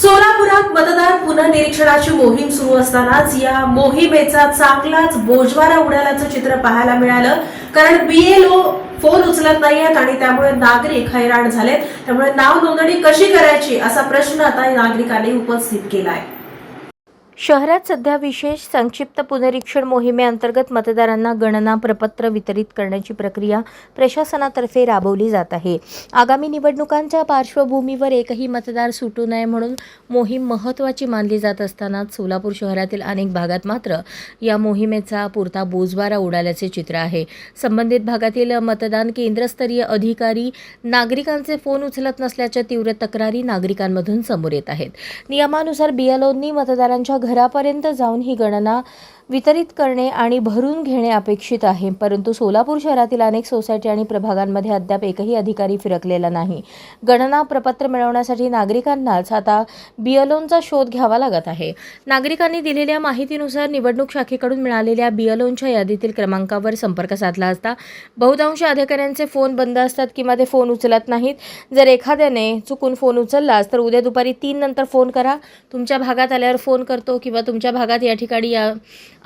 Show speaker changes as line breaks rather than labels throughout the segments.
सोलापुरात मतदार पुनर्निरीक्षणाची मोहीम सुरू असतानाच या मोहिमेचा चांगलाच बोजवारा उडाल्याचं चित्र पाहायला मिळालं. कारण बीएलओ फोन उचलत नाहीयेत आणि त्यामुळे नागरिक हैराण झालेत. त्यामुळे नाव नोंदणी कशी करायची असा प्रश्न आता नागरिकांनी उपस्थित केलाय.
शहरात सध्या विशेष संक्षिप्त पुनरीक्षण मोहिमेअंतर्गत मतदारांना गणना प्रपत्र वितरित करण्याची प्रक्रिया प्रशासनातर्फे राबवली जात आहे. आगामी निवडणुकांच्या पार्श्वभूमीवर एकही मतदार सुटू नये म्हणून मोहीम महत्त्वाची मानली जात असतानाच सोलापूर शहरातील अनेक भागात मात्र या मोहिमेचा पुरता बोजवारा उडाल्याचे चित्र आहे. संबंधित भागातील मतदान केंद्रस्तरीय अधिकारी नागरिकांचे फोन उचलत नसल्याच्या तीव्र तक्रारी नागरिकांमधून समोर येत आहेत. नियमानुसार बीएलओंनी मतदारांच्या घरापर्यंत जाऊन ही गणना वितरित करणे आणि भरून घेणे अपेक्षित आहे. परंतु सोलापूर शहरातील अनेक सोसायटी आणि प्रभागांमध्ये अद्याप एकही अधिकारी फिरकलेला नाही. गणना प्रपत्र मिळवण्यासाठी नागरिकांनाच आता बीएलओंचा शोध घ्यावा लागत आहे. नागरिकांनी दिलेल्या माहितीनुसार निवडणूक शाखेकडून मिळालेल्या बीएलओंच्या यादीतील क्रमांकावर संपर्क साधला असता बहुतांश अधिकाऱ्यांचे फोन बंद असतात किंवा ते फोन उचलत नाहीत. जर एखाद्याने चुकून फोन उचललास तर उद्या दुपारी 3 नंतर फोन करा, तुमच्या भागात आल्यावर फोन करतो किंवा तुमच्या भागात या ठिकाणी या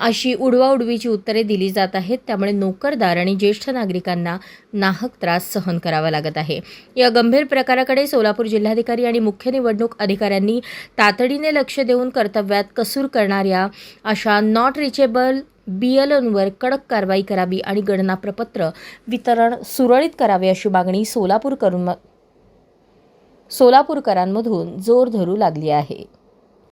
अशी उडवाउडवीची उत्तरे दिली जात आहेत. त्यामुळे नोकरदार आणि ज्येष्ठ नागरिकांना नाहक त्रास सहन करावा लागत आहे. या गंभीर प्रकाराकडे सोलापूर जिल्हाधिकारी आणि मुख्य निवडणूक अधिकाऱ्यांनी तातडीने लक्ष देऊन कर्तव्यात कसूर करणाऱ्या अशा नॉट रिचेबल बीएलओंवर कडक कारवाई करावी आणि गणना प्रपत्र वितरण सुरळीत करावे अशी मागणी सोलापूरकरांमधून जोर धरू लागली आहे.